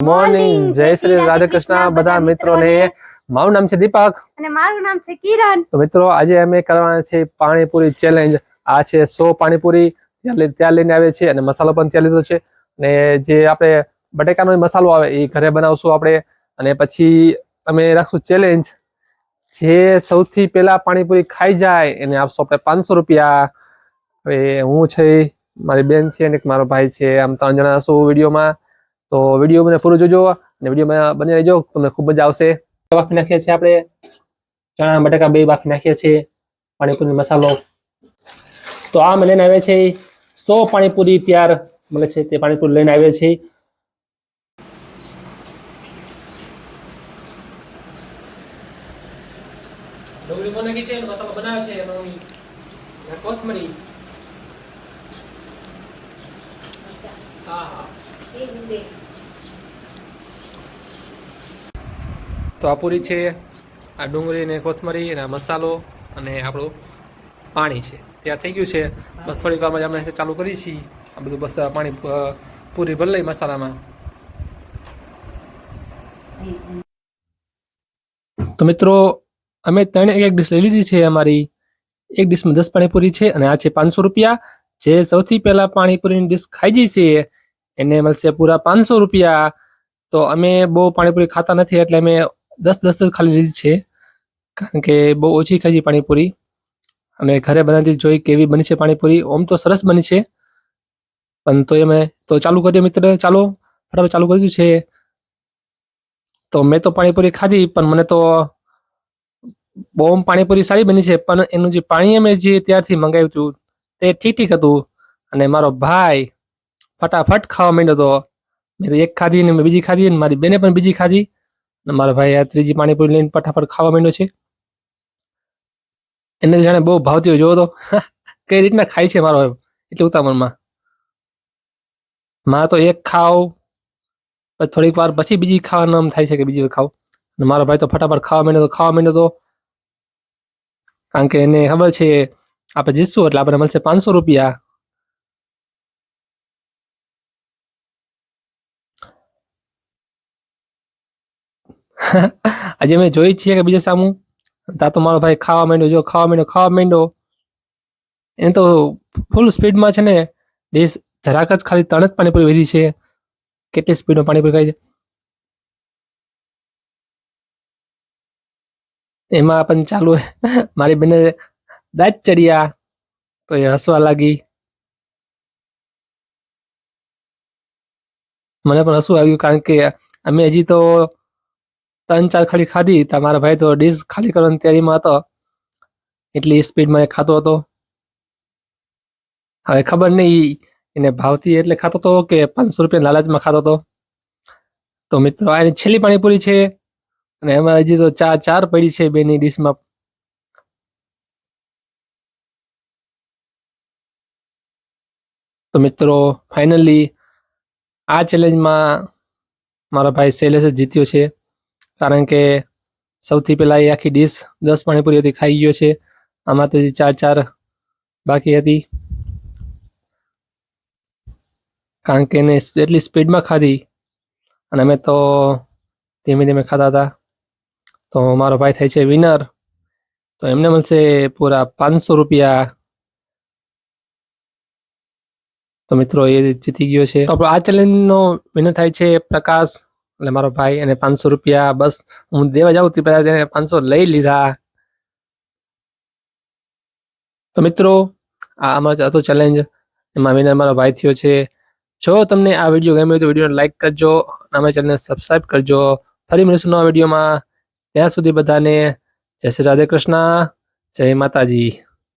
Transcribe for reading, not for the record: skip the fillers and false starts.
Morning, જય શ્રી રાધે કૃષ્ણ બધા મિત્રોને। મારું નામ છે દીપક અને મારું નામ છે કિરણ। તો મિત્રો આજે અમે કરવાના છે પાણીપુરી ચેલેન્જ। આ છે 100 પાણીપુરી ત્યાં લઈને આવે છે અને મસાલો પણ ત્યાં લીધો છે અને જે આપણે બટેકાનો મસાલો આવે એ ઘરે બનાવશું આપણે। અને પછી અમે રાખશું ચેલેન્જ, જે સૌથી પહેલા પાણીપુરી ખાઈ જાય એને આપશું આપણે 500 રૂપિયા। હવે હું છે, મારી બેન છે અને મારો ભાઈ છે, આમ 3 જણા હશું વિડીયોમાં। તો વિડીયો મને પૂરો જોજો અને વિડીયોમાં બની રહેજો, તમને ખૂબ મજા આવશે। બાફી નાખીએ છીએ આપણે ચણા બટાકા બે બાફી નાખીએ છીએ પાણીપુરી મસાલો। તો આ મને લઈને આવે છે 100 પાણીપુરી તૈયાર મળે છે, તે પાણીપુરી લઈને આવે છે। ડુંગળી મોને નાખી છે, મસાલો બનાવે છે મમ્મી, કોથમરી। હા હા તો આ પૂરી છે, આ ડુંગળી ને કોથમરી અને મસાલો અને આપણું પાણી છે, તૈયાર થઈ ગયું છે। બસ થોડીક વારમાં આપણે ચાલુ કરી છીએ આ બધું। બસ પાણી પૂરી ભરી લઈ મસાલામાં। તો મિત્રો અમે 3 એક ડીશ લઈ લીધી છે અમારી। એક ડીશમાં 10 પાણીપુરી છે અને આ છે 500 રૂપિયા। જે સૌથી પહેલા પાણીપુરીની ડીશ ખાઈ જશે એને મળશે પૂરા 500 રૂપિયા। તો અમે બહુ પાણીપુરી ખાતા નથી એટલે અમે 10 ખાલી લીધી છે, કારણ કે બહુ ઓછી ખાઈ છે પાણીપુરી અને ઘરે બનાવતી જોઈ કેવી બની છે પાણીપુરી। ઓમ તો સરસ બની છે, પણ તો અમે તો ચાલુ કરીએ મિત્ર, ચાલો ફટાફટ ચાલુ કરી દીધું છે। તો મેં તો પાણીપુરી ખાધી પણ મને તો બહુ પાણીપુરી સારી બની છે, પણ એનું જે પાણી અમે જે ત્યારથી મંગાવ્યું હતું તે ઠીક હતું। અને મારો ભાઈ ફટાફટ ખાવા માંડ્યો હતો। મેં તો એક ખાધી ને મેં બીજી ખાધી ને મારી બેને પણ બીજી ખાધી અને મારો ભાઈ આ ત્રીજી પાણીપુરી લઈને ફટાફટ ખાવા માંડ્યો છે। એને જાણે બહુ ભાવતી હોય, જોવો તો કઈ રીતના ખાય છે મારો એટલે ઉતાવળમાં। મારે તો એક ખાવ પછી થોડીક વાર પછી બીજી ખાવાનું આમ થાય છે કે બીજી વાર ખાવ, અને મારો ભાઈ તો ફટાફટ ખાવા માંડ્યો હતો, કારણ કે એને ખબર છે આપણે જીતશું એટલે આપણે મળશે 500 રૂપિયા। આજે અમે જોઈ છીએ કે બીજા સામું તા તો મારો ભાઈ ખાવા માંડ્યો, જો ખાવા માંડ્યો। એને તો ફૂલ સ્પીડમાં છે ને ડીશ જરાક જ ખાલી 3 જ પાણીપુરી વધી છે, કેટલી સ્પીડમાં પાણીપુરી ખાય છે। એમાં પણ ચાલુ મારી બેને દાંત ચડ્યા તો એ હસવા લાગી, મને પણ હસવું આવ્યું, કારણ કે અમે હજી તો 3-4 ખાલી ખાધી, મારા ભાઈ તો ડીશ ખાલી કરવાની તૈયારીમાં હતો, એટલી સ્પીડમાં એ ખાતો હતો। હવે ખબર નહીં એને ભાવતી એટલે ખાતો હતો કે 500 રૂપિયા લાલચમાં ખાતો હતો। તો મિત્રો આ એની છેલ્લી પાણીપુરી છે અને એમાં હજી તો 4 પડી છે બેની ડીશમાં। તો મિત્રો ફાઇનલી આ ચેલેન્જમાં મારા ભાઈ શૈલેષ જીત્યો છે, કારણ કે સૌથી પહેલા એ આખી ડીશ 10 પાણીપુરી હતી ખાઈ ગયો છે, આમાં તો 4 બાકી હતી, કારણ કે એને એટલી સ્પીડમાં ખાધી અને અમે તો ધીમે ધીમે ખાતા હતા। તો મારો ભાઈ થાય છે વિનર, તો એમને મળશે પૂરા 500 રૂપિયા। તો મિત્રો એ જીતી ગયો છે। તો આ ચેલેન્જનો વિનર થાય છે પ્રકાશ, એટલે મારો ભાઈ, અને 500 રૂપિયા બસ હું દેવા જાઉં તે પહેલા તેને 500 લઈ લીધા। તો મિત્રો આ અમારો હતો ચેલેન્જ, એમાં વિનર મારો ભાઈ થયો છે। જો તમને આ વિડીયો ગમ્યો હોય તો વિડીયોને લાઈક કરજો, અમારી ચેનલને સબસ્ક્રાઈબ કરજો। ફરી મળીશું નવા વિડીયોમાં, ત્યાં સુધી બધાને જય શ્રી રાધે કૃષ્ણ, જય માતાજી।